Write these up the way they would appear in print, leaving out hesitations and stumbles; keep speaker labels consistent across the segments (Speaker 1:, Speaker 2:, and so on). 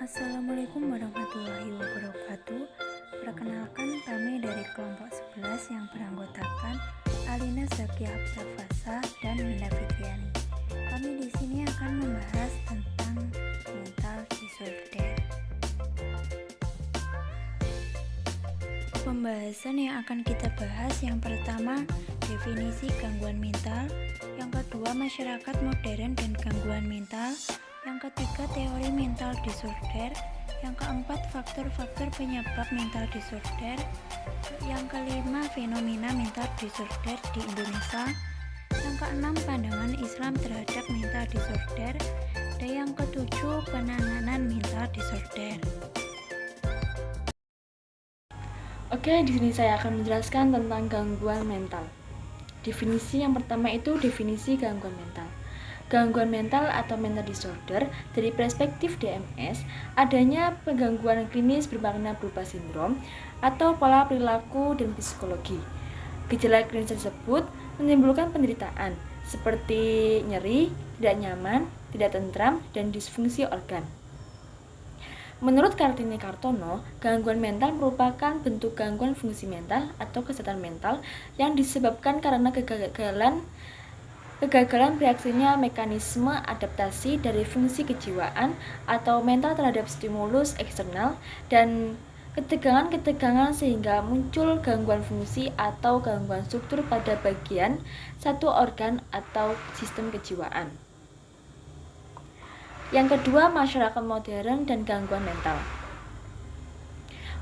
Speaker 1: Assalamualaikum warahmatullahi wabarakatuh. Perkenalkan, kami dari kelompok 11 yang beranggotakan Alina Zakia Absafasa dan Winda Fitriani. Kami di sini akan membahas tentang mental disorder. Pembahasan yang akan kita bahas yang pertama, definisi gangguan mental, yang kedua, masyarakat modern dan gangguan mental, yang ketiga, teori mental disorder, yang keempat, faktor-faktor penyebab mental disorder, yang kelima, fenomena mental disorder di Indonesia, yang keenam, pandangan Islam terhadap mental disorder, dan yang ketujuh, penanganan mental disorder.
Speaker 2: Oke, di sini saya akan menjelaskan tentang gangguan mental. Definisi yang pertama itu definisi gangguan mental. Gangguan mental atau mental disorder dari perspektif DMS adanya gangguan klinis bermakna berupa sindrom atau pola perilaku dan psikologi. Gejala klinis tersebut menimbulkan penderitaan seperti nyeri, tidak nyaman, tidak tentram, dan disfungsi organ. Menurut Kartini Kartono, gangguan mental merupakan bentuk gangguan fungsi mental atau kesehatan mental yang disebabkan karena kegagalan reaksinya mekanisme adaptasi dari fungsi kejiwaan atau mental terhadap stimulus eksternal dan ketegangan-ketegangan sehingga muncul gangguan fungsi atau gangguan struktur pada bagian satu organ atau sistem kejiwaan. Yang kedua, masyarakat modern dan gangguan mental.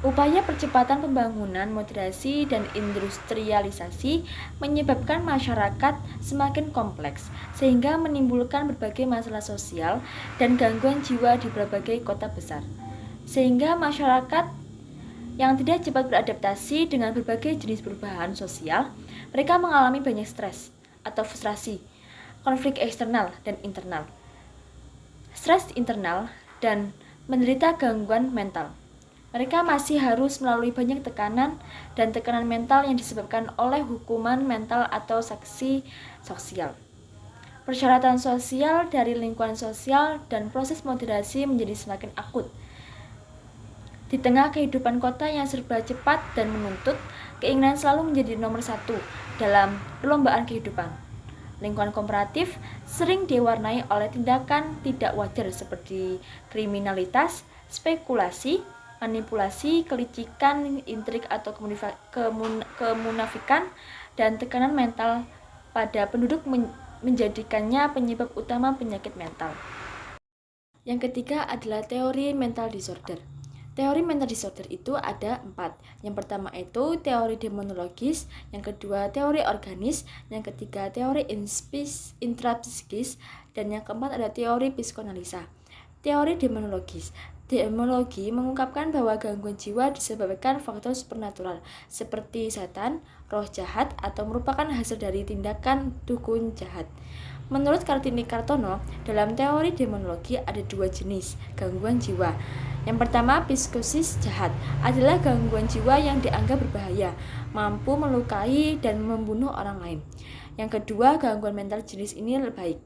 Speaker 2: Upaya percepatan pembangunan, moderasi, dan industrialisasi menyebabkan masyarakat semakin kompleks, sehingga menimbulkan berbagai masalah sosial dan gangguan jiwa di berbagai kota besar. Sehingga masyarakat yang tidak cepat beradaptasi dengan berbagai jenis perubahan sosial, mereka mengalami banyak stres atau frustrasi, konflik eksternal dan internal, stres internal, dan menderita gangguan mental. Mereka masih harus melalui banyak tekanan dan tekanan mental yang disebabkan oleh hukuman mental atau sanksi sosial. Persyaratan sosial dari lingkungan sosial dan proses moderasi menjadi semakin akut. Di tengah kehidupan kota yang serba cepat dan menuntut, keinginan selalu menjadi nomor satu dalam perlombaan kehidupan. Lingkungan komparatif sering diwarnai oleh tindakan tidak wajar seperti kriminalitas, spekulasi, manipulasi, kelicikan, intrik atau kemunafikan, dan tekanan mental pada penduduk menjadikannya penyebab utama penyakit mental. Yang ketiga adalah teori mental disorder. Teori mental disorder itu ada 4. Yang pertama itu teori demonologis, yang kedua teori organis, yang ketiga teori intrapsikis, dan yang keempat ada teori psikoanalisa. Teori demonologis. Demonologi mengungkapkan bahwa gangguan jiwa disebabkan faktor supernatural seperti setan, roh jahat, atau merupakan hasil dari tindakan dukun jahat. Menurut Kartini Kartono, dalam teori demonologi ada 2 jenis gangguan jiwa. Yang pertama, psikosis jahat adalah gangguan jiwa yang dianggap berbahaya, mampu melukai dan membunuh orang lain. Yang kedua, gangguan mental jenis ini baik.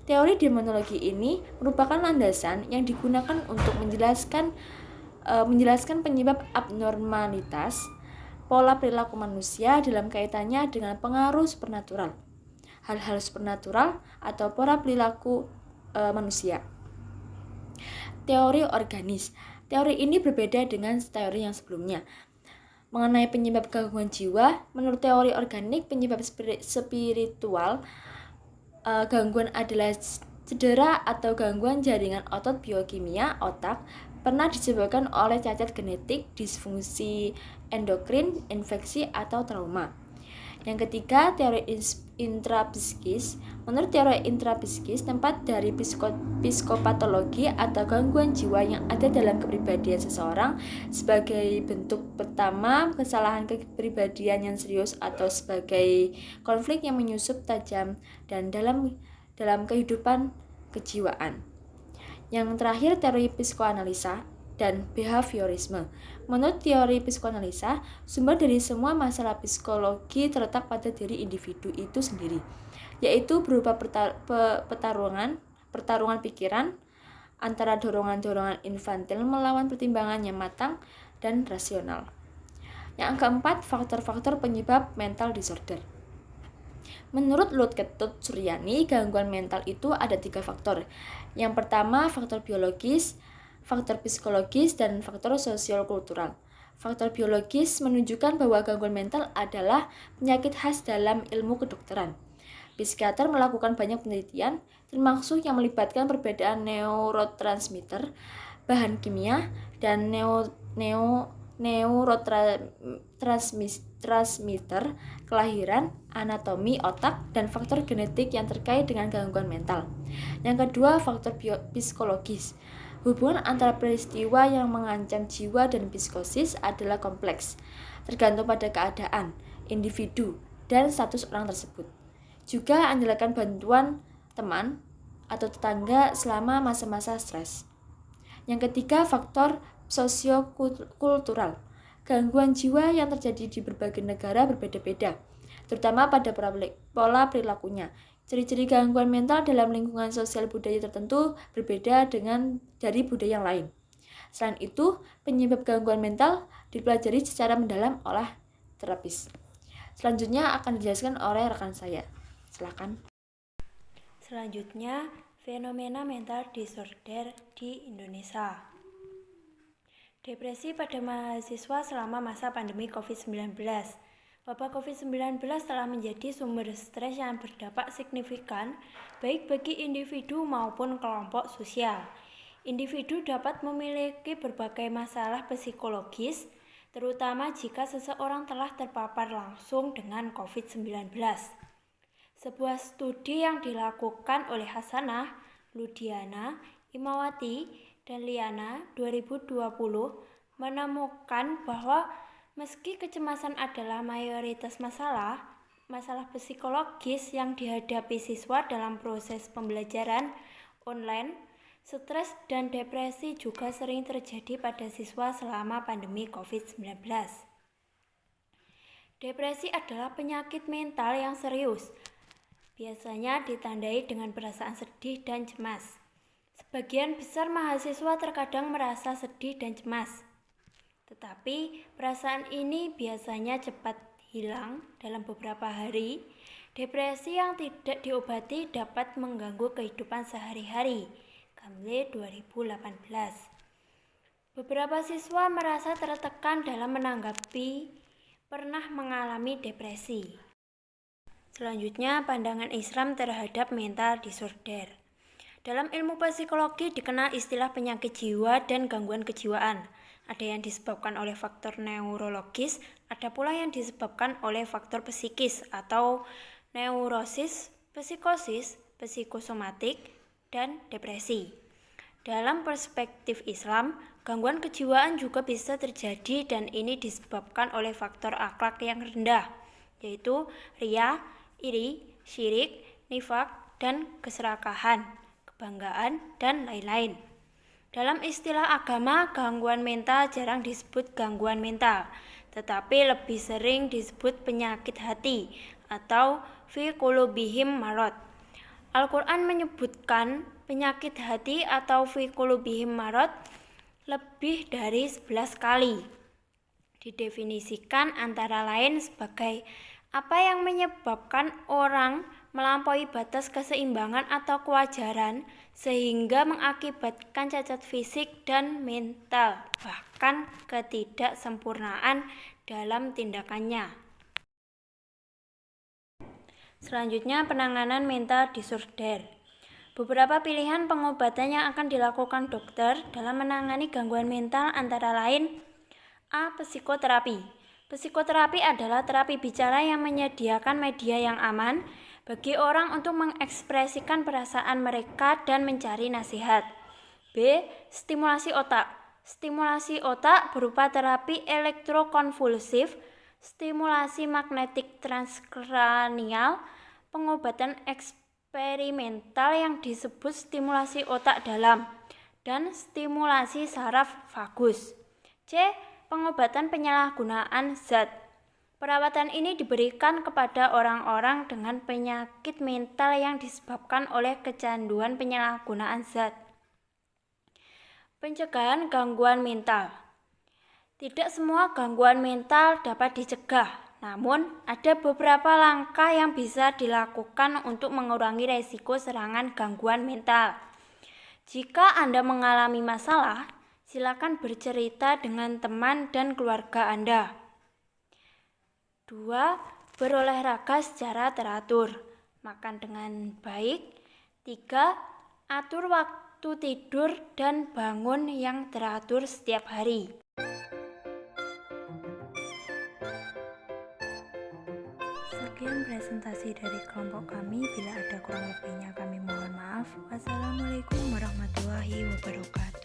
Speaker 2: Teori demonologi ini merupakan landasan yang digunakan untuk menjelaskan penyebab abnormalitas pola perilaku manusia dalam kaitannya dengan pengaruh supernatural, hal-hal supernatural atau pola perilaku manusia. Teori organis. Teori ini berbeda dengan teori yang sebelumnya. Mengenai penyebab gangguan jiwa, menurut teori organik, penyebab spiritual gangguan adalah cedera atau gangguan jaringan otot biokimia otak pernah disebabkan oleh cacat genetik, disfungsi endokrin, infeksi, atau trauma. Yang ketiga, teori intrapsikis. Menurut teori intrapsikis, tempat dari psikopatologi atau gangguan jiwa yang ada dalam kepribadian seseorang sebagai bentuk pertama kesalahan kepribadian yang serius atau sebagai konflik yang menyusup tajam dan dalam kehidupan kejiwaan. Yang terakhir, teori psikoanalisa dan behaviorisme. Menurut teori psikoanalisa, sumber dari semua masalah psikologi terletak pada diri individu itu sendiri, yaitu berupa pertarungan pikiran, antara dorongan-dorongan infantil melawan pertimbangan yang matang dan rasional. Yang keempat, faktor-faktor penyebab mental disorder. Menurut Lud Ketut Suryani, gangguan mental itu ada 3 faktor. Yang pertama, faktor biologis, faktor psikologis, dan faktor sosial-kultural. Faktor biologis menunjukkan bahwa gangguan mental adalah penyakit khas dalam ilmu kedokteran. Psikiater melakukan banyak penelitian, termasuk yang melibatkan perbedaan neurotransmitter, bahan kimia, dan neurotransmitter, kelahiran, anatomi otak, dan faktor genetik yang terkait dengan gangguan mental. Yang kedua, faktor psikologis. Hubungan antara peristiwa yang mengancam jiwa dan psikosis adalah kompleks, tergantung pada keadaan, individu, dan status orang tersebut. Juga andalkan bantuan teman atau tetangga selama masa-masa stres. Yang ketiga, faktor sosiokultural. Gangguan jiwa yang terjadi di berbagai negara berbeda-beda, terutama pada pola perilakunya. Ciri-ciri gangguan mental dalam lingkungan sosial budaya tertentu berbeda dari budaya yang lain. Selain itu, penyebab gangguan mental dipelajari secara mendalam oleh terapis. Selanjutnya akan dijelaskan oleh rekan saya. Silakan.
Speaker 1: Selanjutnya, fenomena mental disorder di Indonesia. Depresi pada mahasiswa selama masa pandemi COVID-19. Wabah COVID-19 telah menjadi sumber stres yang berdampak signifikan baik bagi individu maupun kelompok sosial. Individu dapat memiliki berbagai masalah psikologis, terutama jika seseorang telah terpapar langsung dengan COVID-19. Sebuah studi yang dilakukan oleh Hasanah, Ludiana, Imawati, dan Liana 2020 menemukan bahwa meski kecemasan adalah mayoritas masalah psikologis yang dihadapi siswa dalam proses pembelajaran online, stres dan depresi juga sering terjadi pada siswa selama pandemi COVID-19. Depresi adalah penyakit mental yang serius. Biasanya ditandai dengan perasaan sedih dan cemas. Sebagian besar mahasiswa terkadang merasa sedih dan cemas. Tetapi perasaan ini biasanya cepat hilang dalam beberapa hari. Depresi yang tidak diobati dapat mengganggu kehidupan sehari-hari. Kamle 2018. Beberapa siswa merasa tertekan dalam menanggapi pernah mengalami depresi. Selanjutnya, pandangan Islam terhadap mental disorder. Dalam ilmu psikologi dikenal istilah penyakit jiwa dan gangguan kejiwaan. Ada yang disebabkan oleh faktor neurologis, ada pula yang disebabkan oleh faktor psikis atau neurosis, psikosis, psikosomatik, dan depresi. Dalam perspektif Islam, gangguan kejiwaan juga bisa terjadi dan ini disebabkan oleh faktor akhlak yang rendah, yaitu riya, iri, syirik, nifak, dan keserakahan, kebanggaan, dan lain-lain. Dalam istilah agama, gangguan mental jarang disebut gangguan mental, tetapi lebih sering disebut penyakit hati atau fi qulubihim marad. Al-Quran menyebutkan penyakit hati atau fi qulubihim marad lebih dari 11 kali. Didefinisikan antara lain sebagai apa yang menyebabkan orang melampaui batas keseimbangan atau kewajaran sehingga mengakibatkan cacat fisik dan mental, bahkan ketidaksempurnaan dalam tindakannya. Selanjutnya, penanganan mental disorder. Beberapa pilihan pengobatan yang akan dilakukan dokter dalam menangani gangguan mental antara lain: A. Psikoterapi. Psikoterapi adalah terapi bicara yang menyediakan media yang aman bagi orang untuk mengekspresikan perasaan mereka dan mencari nasihat. B. Stimulasi otak. Stimulasi otak berupa terapi elektrokonvulsif, stimulasi magnetik transkranial, pengobatan eksperimental yang disebut stimulasi otak dalam, dan stimulasi saraf vagus. C. Pengobatan penyalahgunaan zat. Perawatan ini diberikan kepada orang-orang dengan penyakit mental yang disebabkan oleh kecanduan penyalahgunaan zat. Pencegahan gangguan mental. Tidak semua gangguan mental dapat dicegah, namun ada beberapa langkah yang bisa dilakukan untuk mengurangi resiko serangan gangguan mental. Jika Anda mengalami masalah, silakan bercerita dengan teman dan keluarga Anda. 2. Berolahraga secara teratur, makan dengan baik. 3. Atur waktu tidur dan bangun yang teratur setiap hari. Sekian presentasi dari kelompok kami. Bila ada kurang lebihnya kami mohon maaf. Wassalamualaikum warahmatullahi wabarakatuh.